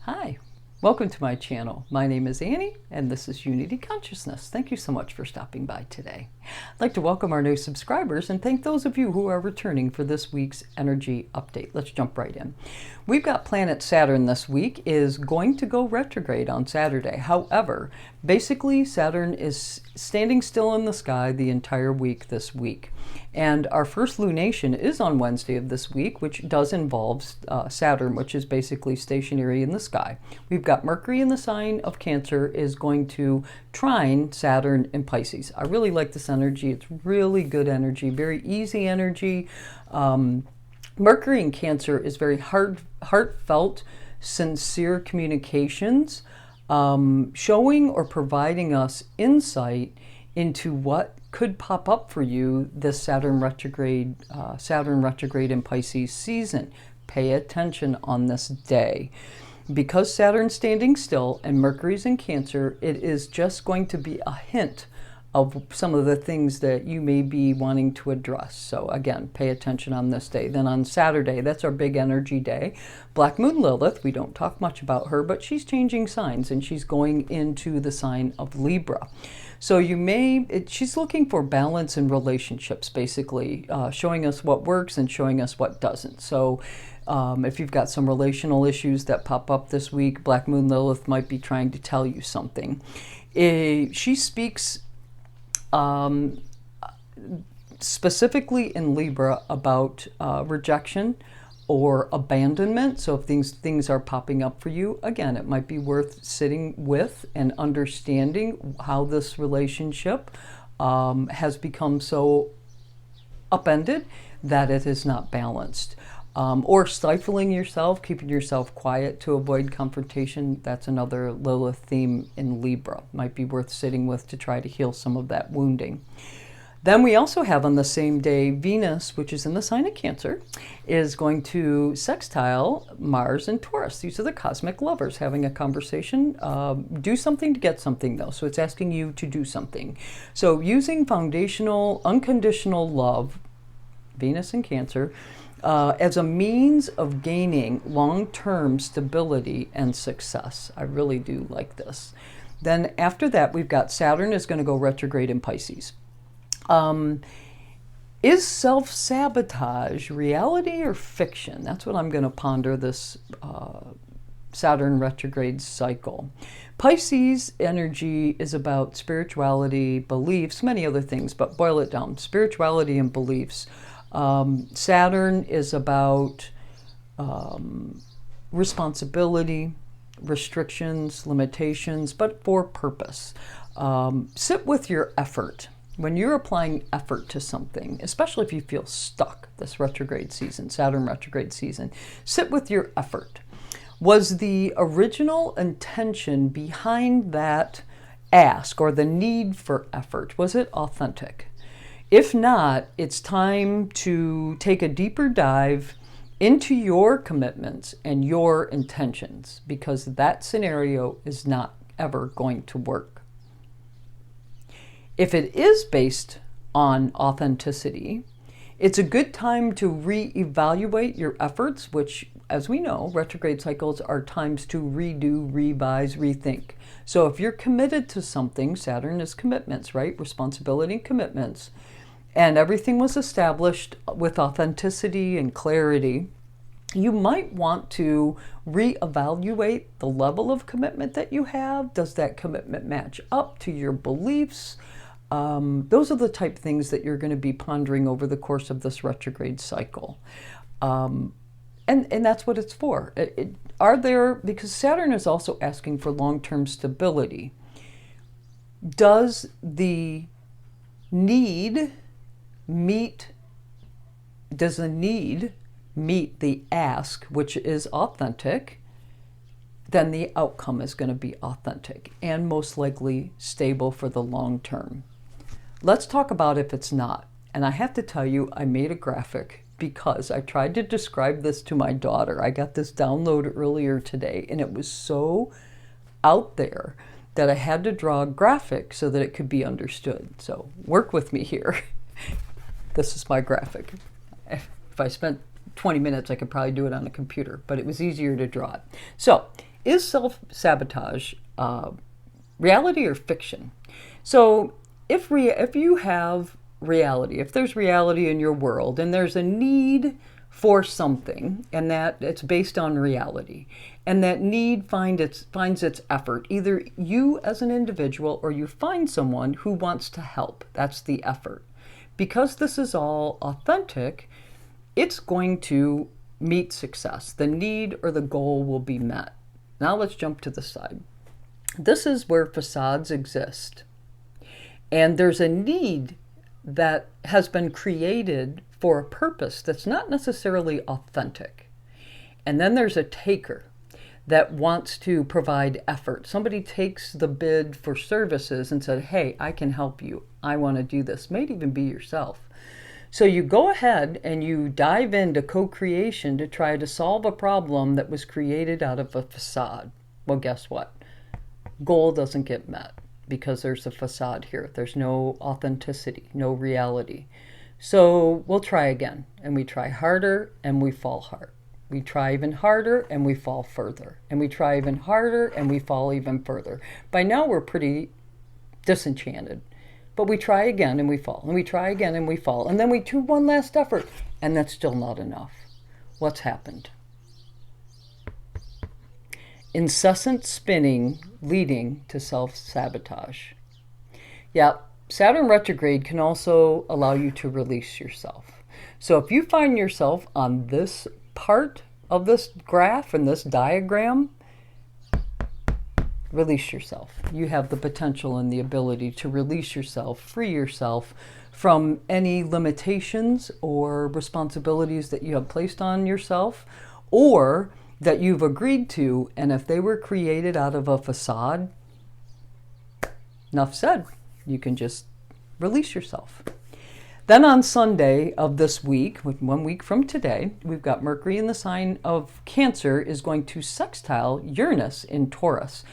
Hi, welcome to my channel. My name is Annie and this is Unity Consciousness. Thank you so much for stopping by today. I'd like to welcome our new subscribers and thank those of you who are returning for this week's energy update. Let's jump right in. We've got planet Saturn this week is going to go retrograde on Saturday. However, basically Saturn is standing still in the sky the entire week this week. And our first lunation is on Wednesday of this week, which does involve Saturn, which is basically stationary in the sky. We've got Mercury in the sign of Cancer is going to trine Saturn in Pisces. I really like this energy. It's really good energy, very easy energy. Mercury in Cancer is very heartfelt, sincere communications, showing or providing us insight into what could pop up for you this Saturn retrograde in Pisces season. Pay attention on this day. Because Saturn's standing still and Mercury's in Cancer, it is just going to be a hint of some of the things that you may be wanting to address. So again, pay attention on this day. Then on Saturday, that's our big energy day. Black Moon Lillith, we don't talk much about her, but she's changing signs and she's going into the sign of Libra. So she's looking for balance in relationships, basically, showing us what works and showing us what doesn't. So if you've got some relational issues that pop up this week, Black Moon Lilith might be trying to tell you something. She speaks specifically in Libra about rejection or abandonment. So if things are popping up for you, again, it might be worth sitting with and understanding how this relationship has become so upended that it is not balanced. Or stifling yourself, keeping yourself quiet to avoid confrontation. That's another Lilith theme in Libra. Might be worth sitting with to try to heal some of that wounding. Then we also have on the same day, Venus, which is in the sign of Cancer, is going to sextile Mars and Taurus. These are the cosmic lovers having a conversation. Do something to get something, though. So it's asking you to do something. So using foundational, unconditional love, Venus and Cancer, as a means of gaining long-term stability and success. I really do like this. Then after that, we've got Saturn is going to go retrograde in Pisces. Is self-sabotage reality or fiction? That's what I'm going to ponder this Saturn retrograde cycle. Pisces energy is about spirituality, beliefs, many other things, but boil it down. Spirituality and beliefs. Saturn is about responsibility, restrictions, limitations, but for purpose. Sit with your effort. When you're applying effort to something, especially if you feel stuck this retrograde season, Saturn retrograde season, sit with your effort. Was the original intention behind that ask or the need for effort, was it authentic? If not, it's time to take a deeper dive into your commitments and your intentions, because that scenario is not ever going to work. If it is based on authenticity, it's a good time to reevaluate your efforts, which, as we know, retrograde cycles are times to redo, revise, rethink. So if you're committed to something, Saturn is commitments, right? Responsibility and commitments. And everything was established with authenticity and clarity, you might want to reevaluate the level of commitment that you have. Does that commitment match up to your beliefs? Those are the type of things that you're going to be pondering over the course of this retrograde cycle. And that's what it's for. Because Saturn is also asking for long-term stability. Does the need meet the ask, which is authentic? Then the outcome is going to be authentic and most likely stable for the long term. Let's talk about if it's not. And I have to tell you, I made a graphic because I tried to describe this to my daughter. I got this download earlier today and it was so out there that I had to draw a graphic so that it could be understood. So work with me here. This is my graphic. If I spent 20 minutes, I could probably do it on a computer, but it was easier to draw it. So is self-sabotage reality or fiction? So if you have reality, if there's reality in your world and there's a need for something, and that it's based on reality, and that need finds its effort, either you as an individual or you find someone who wants to help, that's the effort. Because this is all authentic, it's going to meet success. The need or the goal will be met. Now let's jump to the side. This is where facades exist. And there's a need that has been created for a purpose that's not necessarily authentic. And then there's a taker that wants to provide effort. Somebody takes the bid for services and said, hey, I can help you. I want to do this. May even be yourself. So you go ahead and you dive into co-creation to try to solve a problem that was created out of a facade. Well, guess what? Goal doesn't get met because there's a facade here. There's no authenticity, no reality. So we'll try again, and we try harder and we fall hard. We try even harder and we fall further. And we try even harder and we fall even further. By now we're pretty disenchanted. But we try again and we fall. And we try again and we fall. And then we do one last effort. And that's still not enough. What's happened? Incessant spinning leading to self-sabotage. Yeah, Saturn retrograde can also allow you to release yourself. So if you find yourself on this part of this graph and this diagram, release yourself. You have the potential and the ability to release yourself, free yourself from any limitations or responsibilities that you have placed on yourself or that you've agreed to. And if they were created out of a facade, enough said. You can just release yourself. Then on Sunday of this week, 1 week from today, we've got Mercury in the sign of Cancer is going to sextile Uranus in Taurus.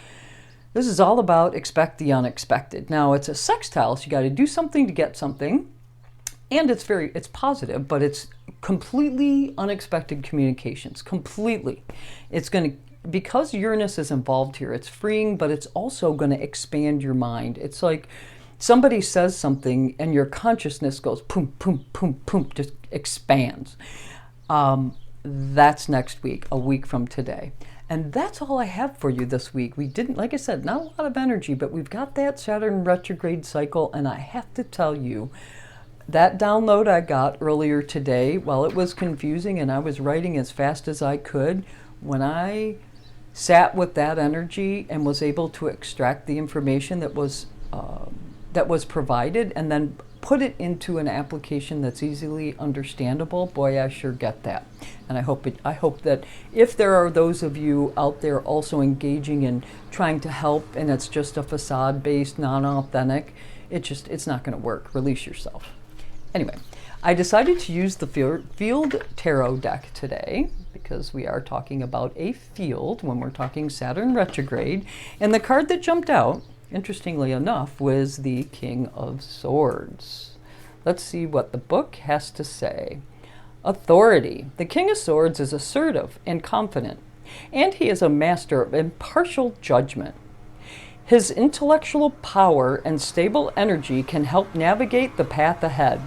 This is all about expect the unexpected. Now it's a sextile, so you got to do something to get something. And it's positive, but it's completely unexpected communications, completely. It's going to, because Uranus is involved here, it's freeing, but it's also going to expand your mind. It's like somebody says something and your consciousness goes boom, boom, boom, boom, just expands. That's next week, a week from today. And that's all I have for you this week. We didn't, like I said, not a lot of energy, but we've got that Saturn retrograde cycle. And I have to tell you, that download I got earlier today, while it was confusing and I was writing as fast as I could, when I sat with that energy and was able to extract the information that was provided and then put it into an application that's easily understandable, boy, I sure get that. And I hope that if there are those of you out there also engaging in trying to help and it's just a facade-based, non-authentic, it's not going to work. Release yourself. Anyway, I decided to use the field tarot deck today because we are talking about a field when we're talking Saturn retrograde. And the card that jumped out, interestingly enough, was the King of Swords. Let's see what the book has to say. Authority. The King of Swords is assertive and confident, and he is a master of impartial judgment. His intellectual power and stable energy can help navigate the path ahead,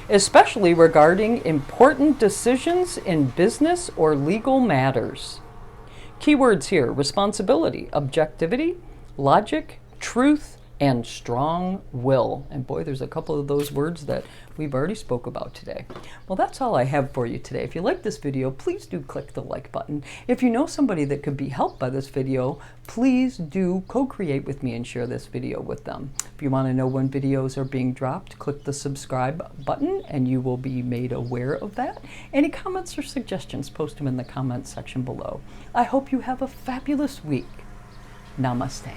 especially regarding important decisions in business or legal matters. Keywords here: responsibility, objectivity, logic, truth, and strong will. And boy, there's a couple of those words that we've already spoke about today. Well, that's all I have for you today. If you like this video, please do click the like button. If you know somebody that could be helped by this video, please do co-create with me and share this video with them. If you want to know when videos are being dropped, click the subscribe button and you will be made aware of that. Any comments or suggestions, post them in the comments section below. I hope you have a fabulous week. Namaste.